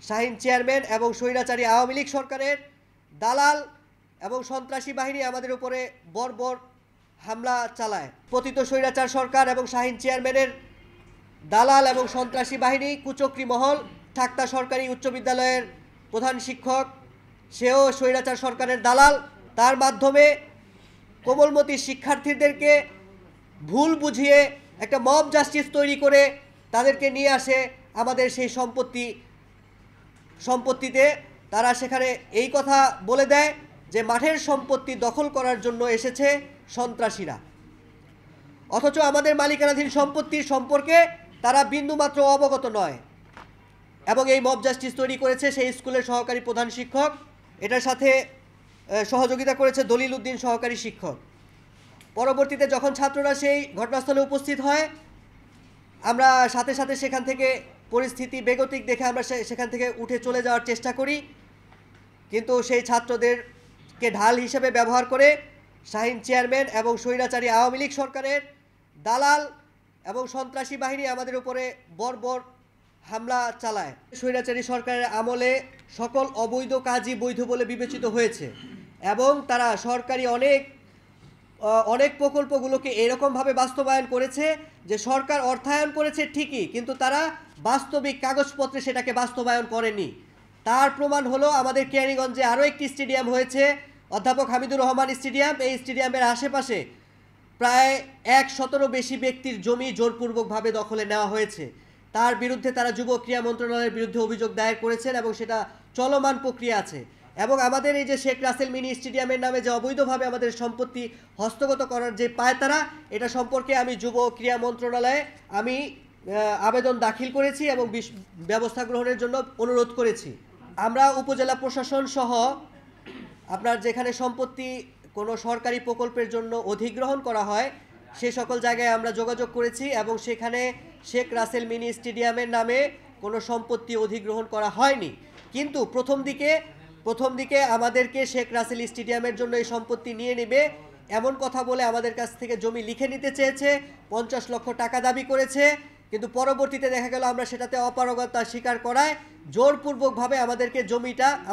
Shaheen chairman এবং স্বৈরাচারী আওয়ামী লীগ সরকারের দালাল এবং সন্ত্রাসী বাহিনী আমাদের উপরে বর্বর হামলা চালায়। পতিত স্বৈরাচার সরকার এবং শাহীন চেয়ারম্যানের দালাল এবং সন্ত্রাসী বাহিনী কুচক্রী মহল, ঠাক্তা সরকারি উচ্চ বিদ্যালয়ের প্রধান শিক্ষক, সেও স্বৈরাচার সরকারের দালাল। তার মাধ্যমে কোমলমতি শিক্ষার্থীদেরকে ভুল বুঝিয়ে একটা মব জাস্টিস তৈরি করে তাদেরকে নিয়ে আসে আমাদের সেই সম্পত্তিতে। তারা সেখানে এই কথা বলে দেয় যে মাঠের সম্পত্তি দখল করার জন্য এসেছে সন্ত্রাসীরা, অথচ আমাদের মালিকানাধীন সম্পত্তির সম্পর্কে তারা বিন্দুমাত্র অবগত নয়। এবং এই মব জাস্টিস তৈরি করেছে সেই স্কুলের সহকারী প্রধান শিক্ষক, এটার সাথে সহযোগিতা করেছে দলিল উদ্দিন সহকারী শিক্ষক। পরবর্তীতে যখন ছাত্ররা সেই ঘটনাস্থলে উপস্থিত হয়, আমরা সাথে সাথে সেখান থেকে পরিস্থিতি বেগতিক দেখে আমরা সেখান থেকে উঠে চলে যাওয়ার চেষ্টা করি, কিন্তু সেই ছাত্রদেরকে ঢাল হিসেবে ব্যবহার করে শাহীন চেয়ারম্যান এবং স্বৈরাচারী আওয়ামী লীগ সরকারের দালাল এবং সন্ত্রাসী বাহিনী আমাদের উপরে বর্বর হামলা চালায়। স্বৈরাচারী সরকারের আমলে সকল অবৈধ কাজই বৈধ বলে বিবেচিত হয়েছে এবং তারা সরকারি অনেক প্রকল্পগুলোকে এরকমভাবে বাস্তবায়ন করেছে যে সরকার অর্থায়ন করেছে ঠিকই, কিন্তু তারা বাস্তবিক কাগজপত্রে সেটাকে বাস্তবায়ন করেনি। তার প্রমাণ হলো আমাদের কেরানীগঞ্জে আরও একটি স্টেডিয়াম হয়েছে, অধ্যাপক হামিদুর রহমান স্টেডিয়াম। এই স্টেডিয়ামের আশেপাশে প্রায় 100-ও বেশি ব্যক্তির জমি জোরপূর্বকভাবে দখলে নেওয়া হয়েছে। তার বিরুদ্ধে তারা যুব ক্রীড়া মন্ত্রণালয়ের বিরুদ্ধে অভিযোগ দায়ের করেছেন এবং সেটা চলমান প্রক্রিয়া আছে। এবং আমাদের এই যে শেখ রাসেল মিনি স্টেডিয়ামের নামে যে অবৈধভাবে আমাদের সম্পত্তি হস্তগত করার যে পায়তারা, এটা সম্পর্কে আমি যুব ক্রীড়া মন্ত্রণালয়ে আমি আবেদন দাখিল করেছি এবং ব্যবস্থা গ্রহণের জন্য অনুরোধ করেছি। আমরা উপজেলা প্রশাসন সহ আপনার যেখানে সম্পত্তি কোনো সরকারি প্রকল্পের জন্য অধিগ্রহণ করা হয় সে সকল জায়গায় আমরা যোগাযোগ করেছি এবং সেখানে শেখ রাসেল মিনি স্টেডিয়ামের নামে কোনো সম্পত্তি অধিগ্রহণ করা হয়নি। কিন্তু প্রথম দিকে আমাদেরকে শেখ রাসেল স্টেডিয়ামের জন্য এই সম্পত্তি নিয়ে নেবে এমন কথা বলে আমাদের কাছ থেকে জমি লিখে নিতে চেয়েছে, 50 লক্ষ টাকা দাবি করেছে, কিন্তু পরবর্তীতে দেখা গেল আমরা সেটাতে অপারগতা স্বীকার করায় জোরপূর্বকভাবে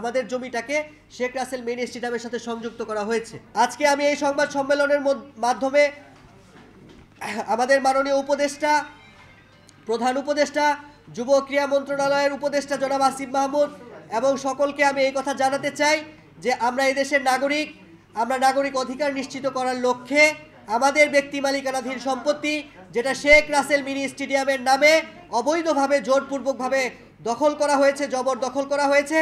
আমাদের জমিটাকে শেখ রাসেল মিনি স্টেডিয়ামের সাথে সংযুক্ত করা হয়েছে। আজকে আমি এই সংবাদ সম্মেলনের মাধ্যমে আমাদের মাননীয় উপদেষ্টা, প্রধান উপদেষ্টা, যুব ক্রীড়া মন্ত্রণালয়ের উপদেষ্টা জনাব আসিফ মাহমুদ এবং সকলকে আমি এই কথা জানাতে চাই যে আমরা এই দেশের নাগরিক, আমরা নাগরিক অধিকার নিশ্চিত করার লক্ষ্যে আমাদের ব্যক্তি মালিকানাধীন সম্পত্তি যেটা শেখ রাসেল মিনি স্টেডিয়ামের নামে অবৈধভাবে জোরপূর্বকভাবে দখল করা হয়েছে, জবরদখল করা হয়েছে,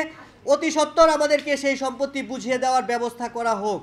অতি সত্বর আমাদেরকে সেই সম্পত্তি বুঝিয়ে দেওয়ার ব্যবস্থা করা হোক।